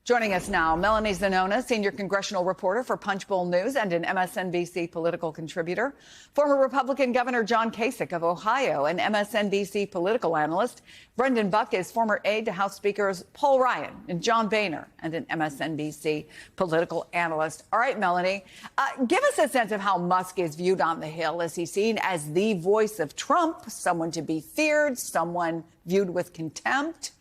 Joining us now, Melanie Zanona, senior congressional reporter for Punchbowl News and an MSNBC political contributor. Former Republican Governor John Kasich of Ohio, an MSNBC political analyst. Brendan Buck is former aide to House Speakers Paul Ryan and John Boehner, and an MSNBC political analyst. All right, Melanie, give us a sense of how Musk is viewed on the Hill. Is he seen as the voice of Trump, someone to be feared, someone viewed with contempt?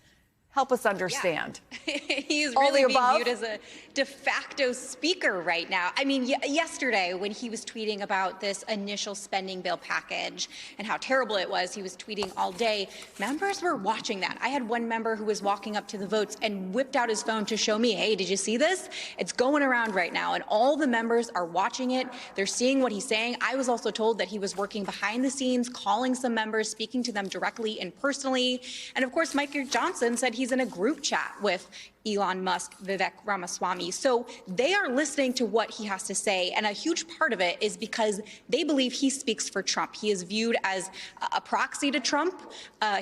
Help us understand. Yeah. He's really being viewed as a de facto speaker right now. I mean, yesterday when he was tweeting about this initial spending bill package and how terrible it was, he was tweeting all day. Members were watching that. I had one member who was walking up to the votes and whipped out his phone to show me, hey, did you see this? It's going around right now. And all the members are watching it. They're seeing what he's saying. I was also told that he was working behind the scenes, calling some members, speaking to them directly and personally. And of course, Mike Johnson said he's in a group chat with Elon Musk, Vivek Ramaswamy. So they are listening to what he has to say. And a huge part of it is because they believe he speaks for Trump. He is viewed as a proxy to Trump.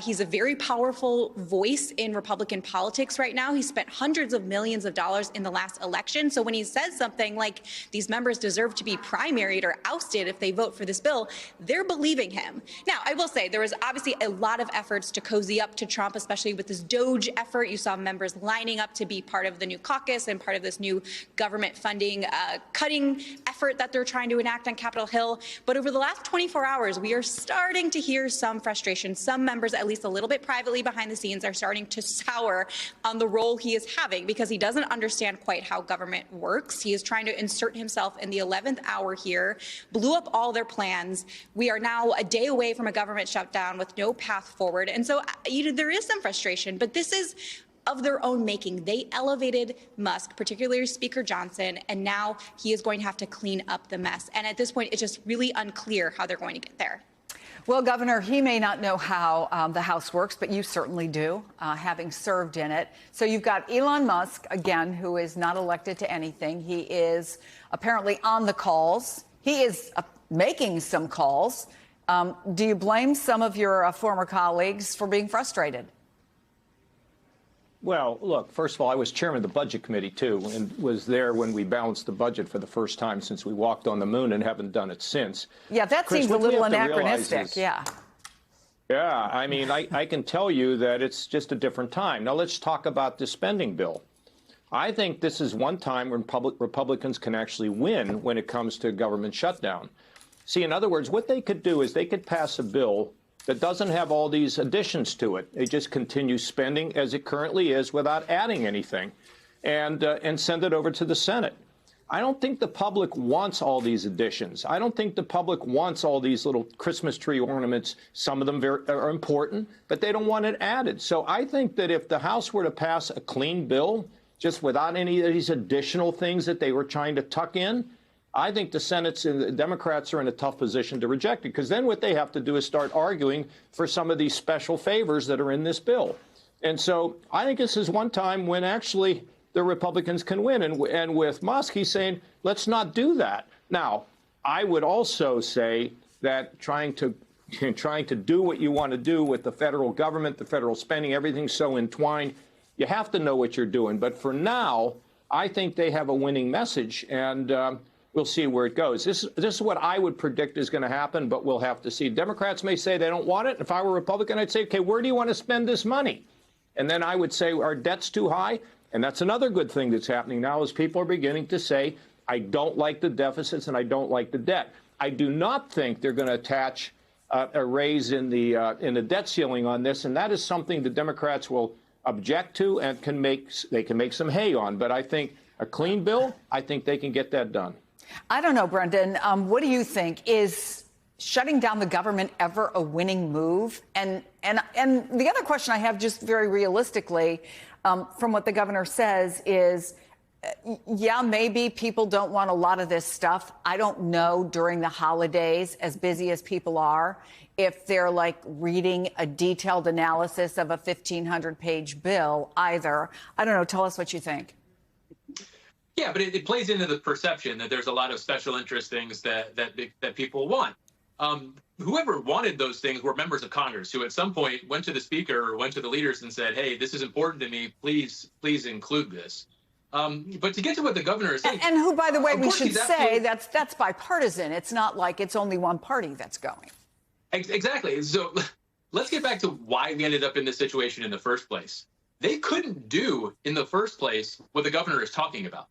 He's a very powerful voice in Republican politics right now. He spent hundreds of millions of dollars in the last election. So when he says something like these members deserve to be primaried or ousted if they vote for this bill, they're believing him. Now, I will say there was obviously a lot of efforts to cozy up to Trump, especially with this Doge effort. You saw members lining up to be part of the new caucus and part of this new government funding cutting effort that they're trying to enact on Capitol Hill. But over the last 24 hours, we are starting to hear some frustration. Some members, at least a little bit privately behind the scenes, are starting to sour on the role he is having because he doesn't understand quite how government works. He is trying to insert himself in the 11th hour here, blew up all their plans. We are now a day away from a government shutdown with no path forward. And so there is some frustration, but this is of their own making. They elevated Musk, particularly Speaker Johnson, and now he is going to have to clean up the mess. And at this point, it's just really unclear how they're going to get there. Well, Governor, he may not know how the House works, but you certainly do, having served in it. So you've got Elon Musk, again, who is not elected to anything. He is apparently on the calls. He is making some calls. Do you blame some of your former colleagues for being frustrated? Well, look, first of all, I was chairman of the Budget Committee, too, and was there when we balanced the budget for the first time since we walked on the moon and haven't done it since. Yeah, that Chris, seems a little anachronistic, yeah. Yeah, I mean, I can tell you that it's just a different time. Now, let's talk about the spending bill. I think this is one time when Republicans can actually win when it comes to government shutdown. See, in other words, what they could do is they could pass a bill that doesn't have all these additions to it. They just continue spending as it currently is without adding anything and send it over to the Senate. I don't think the public wants all these additions. I don't think the public wants all these little Christmas tree ornaments. Some of them are important, but they don't want it added. So I think that if the House were to pass a clean bill, just without any of these additional things that they were trying to tuck in, I think the Senate's and the Democrats are in a tough position to reject it, because then what they have to do is start arguing for some of these special favors that are in this bill. And so I think this is one time when actually the Republicans can win. And with Musk, he's saying, let's not do that. Now, I would also say that trying to do what you want to do with the federal government, the federal spending, everything's so entwined, you have to know what you're doing. But for now, I think they have a winning message, and we'll see where it goes. This is what I would predict is going to happen, but we'll have to see. Democrats may say they don't want it. If I were Republican, I'd say, OK, where do you want to spend this money? And then I would say, our debt's too high. And that's another good thing that's happening now is people are beginning to say, I don't like the deficits and I don't like the debt. I do not think they're going to attach a raise in the debt ceiling on this. And that is something the Democrats will object to and they can make some hay on. But I think a clean bill, I think they can get that done. I don't know, Brendan. What do you think? Is shutting down the government ever a winning move? And the other question I have, just very realistically, from what the governor says is, yeah, maybe people don't want a lot of this stuff. I don't know during the holidays, as busy as people are, if they're like reading a detailed analysis of a 1,500-page bill either. I don't know. Tell us what you think. Yeah, but it plays into the perception that there's a lot of special interest things that people want. Whoever wanted those things were members of Congress who at some point went to the speaker or went to the leaders and said, hey, this is important to me. Please include this. But to get to what the governor is saying, and who, by the way, we should say that's bipartisan. It's not like it's only one party that's going. Exactly. So let's get back to why we ended up in this situation in the first place. They couldn't do in the first place what the governor is talking about.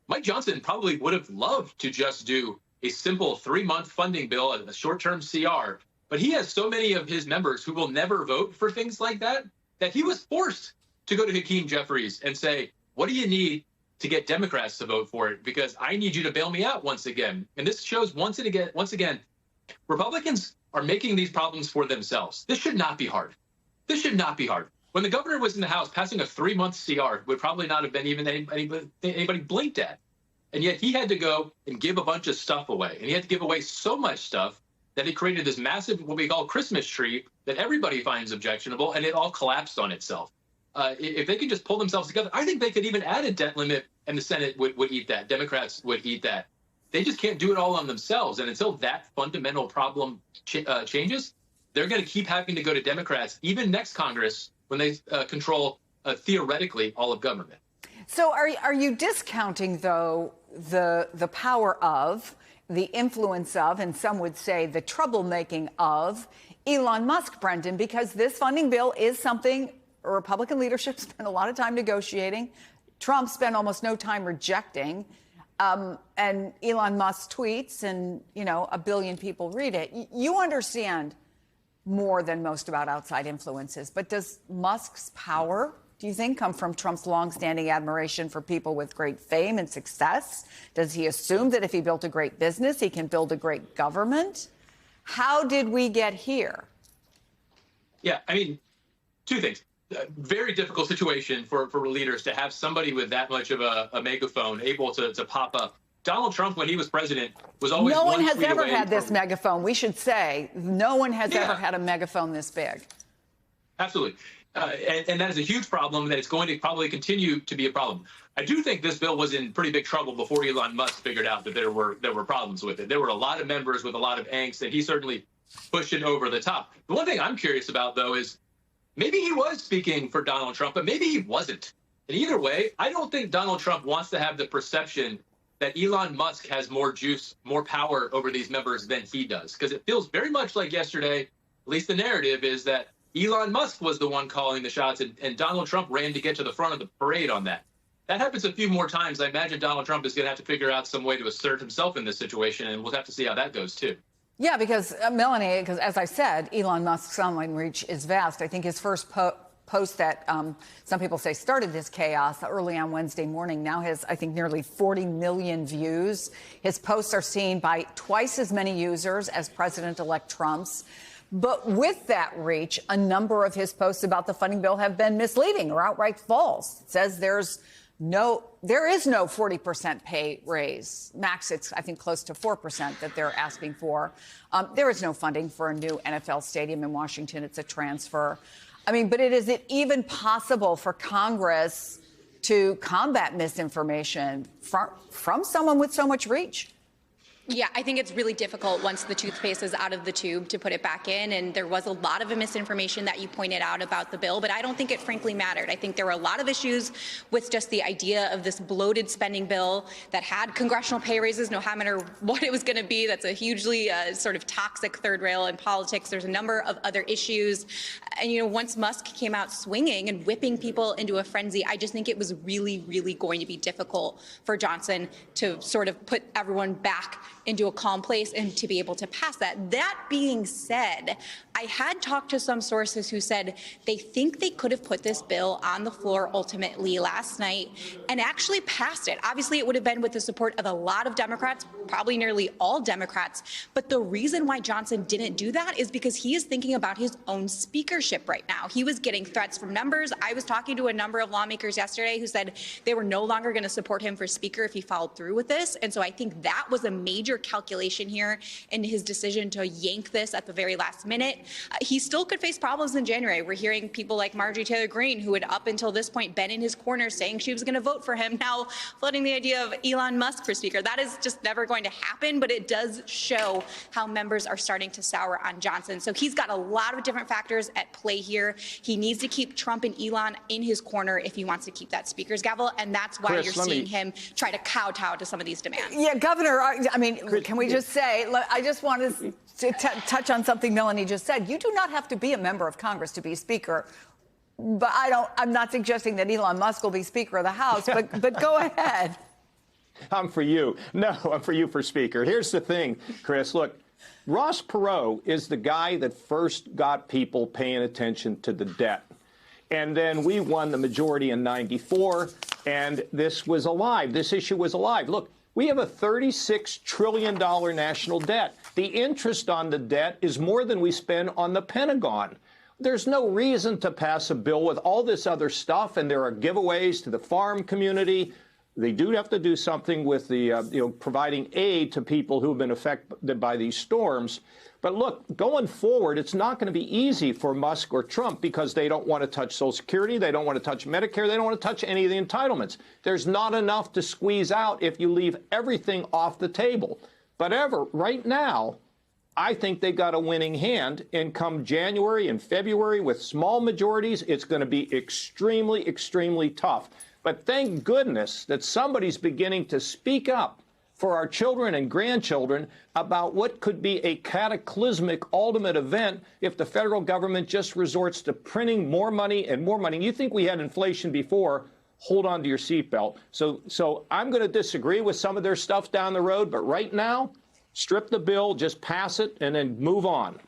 Mike Johnson probably would have loved to just do a simple 3-month funding bill, a short-term CR, but he has so many of his members who will never vote for things like that, that he was forced to go to Hakeem Jeffries and say, what do you need to get Democrats to vote for it? Because I need you to bail me out once again. And this shows once again, Republicans are making these problems for themselves. This should not be hard. This should not be hard. When the governor was in the House, passing a 3-month CR would probably not have been even anybody blinked at. And yet he had to go and give a bunch of stuff away. And he had to give away so much stuff that he created this massive, what we call Christmas tree, that everybody finds objectionable, and it all collapsed on itself. If they could just pull themselves together, I think they could even add a debt limit, and the Senate would eat that. Democrats would eat that. They just can't do it all on themselves. And until that fundamental problem changes, they're going to keep having to go to Democrats, even next Congress, when they control, theoretically, all of government. So are you discounting, though, the power of, the influence of, and some would say the troublemaking of Elon Musk, Brendan? Because this funding bill is something Republican leadership spent a lot of time negotiating. Trump spent almost no time rejecting. And Elon Musk tweets and, a billion people read it. You understand more than most about outside influences. But does Musk's power, do you think, come from Trump's longstanding admiration for people with great fame and success? Does he assume that if he built a great business, he can build a great government? How did we get here? Yeah, I mean, two things. Very difficult situation for leaders to have somebody with that much of a megaphone able to pop up. Donald Trump, when he was president, was always no one has ever had this megaphone. We should say no one has ever had a megaphone this big. Absolutely. And that is a huge problem that is going to probably continue to be a problem. I do think this bill was in pretty big trouble before Elon Musk figured out that there were problems with it. There were a lot of members with a lot of angst, and he certainly pushed it over the top. The one thing I'm curious about, though, is maybe he was speaking for Donald Trump, but maybe he wasn't. And either way, I don't think Donald Trump wants to have the perception that Elon Musk has more juice, more power over these members than he does. Because it feels very much like yesterday, at least the narrative is that Elon Musk was the one calling the shots, and Donald Trump ran to get to the front of the parade on that. That happens a few more times. I imagine Donald Trump is going to have to figure out some way to assert himself in this situation, and we'll have to see how that goes, too. Yeah, because, Melanie, because as I said, Elon Musk's online reach is vast. I think his first post that some people say started this chaos early on Wednesday morning now has, I think, nearly 40 million views. His posts are seen by twice as many users as President-elect Trump's. But with that reach, a number of his posts about the funding bill have been misleading or outright false. It says there is no 40% pay raise. Max, it's, I think, close to 4% that they're asking for. There is no funding for a new NFL stadium in Washington. It's a transfer. I mean, but is it even possible for Congress to combat misinformation from someone with so much reach? Yeah, I think it's really difficult once the toothpaste is out of the tube to put it back in. And there was a lot of misinformation that you pointed out about the bill, but I don't think it frankly mattered. I think there were a lot of issues with just the idea of this bloated spending bill that had congressional pay raises, no matter what it was going to be. That's a hugely sort of toxic third rail in politics. There's a number of other issues. And, once Musk came out swinging and whipping people into a frenzy, I just think it was really, really going to be difficult for Johnson to sort of put everyone back into a calm place and to be able to pass that. That being said, I had talked to some sources who said they think they could have put this bill on the floor ultimately last night and actually passed it. Obviously, it would have been with the support of a lot of Democrats, probably nearly all Democrats. But the reason why Johnson didn't do that is because he is thinking about his own speakership right now. He was getting threats from members. I was talking to a number of lawmakers yesterday who said they were no longer going to support him for speaker if he followed through with this. And so I think that was a major major calculation here in his decision to yank this at the very last minute. He still could face problems in January. We're hearing people like Marjorie Taylor Greene, who had up until this point been in his corner saying she was going to vote for him, now floating the idea of Elon Musk for Speaker. That is just never going to happen, but it does show how members are starting to sour on Johnson. So he's got a lot of different factors at play here. He needs to keep Trump and Elon in his corner if he wants to keep that speaker's gavel, and that's why you're seeing him try to kowtow to some of these demands. Yeah, Governor, I mean, can we just say, I just want to touch on something Melanie just said. You do not have to be a member of Congress to be Speaker. But I'm not suggesting that Elon Musk will be Speaker of the House, but go ahead. I'm for you. No, I'm for you for Speaker. Here's the thing, Chris. Look, Ross Perot is the guy that first got people paying attention to the debt. And then we won the majority in '94, and this was alive. This issue was alive. Look, we have a $36 trillion national debt. The interest on the debt is more than we spend on the Pentagon. There's no reason to pass a bill with all this other stuff, and there are giveaways to the farm community. They do have to do something with the, providing aid to people who have been affected by these storms. But look, going forward, it's not going to be easy for Musk or Trump because they don't want to touch Social Security. They don't want to touch Medicare. They don't want to touch any of the entitlements. There's not enough to squeeze out if you leave everything off the table. But right now, I think they've got a winning hand. And come January and February with small majorities, it's going to be extremely, extremely tough. But thank goodness that somebody's beginning to speak up for our children and grandchildren about what could be a cataclysmic ultimate event if the federal government just resorts to printing more money and more money. You think we had inflation before? Hold on to your seatbelt. So I'm going to disagree with some of their stuff down the road, but right now, strip the bill, just pass it, and then move on.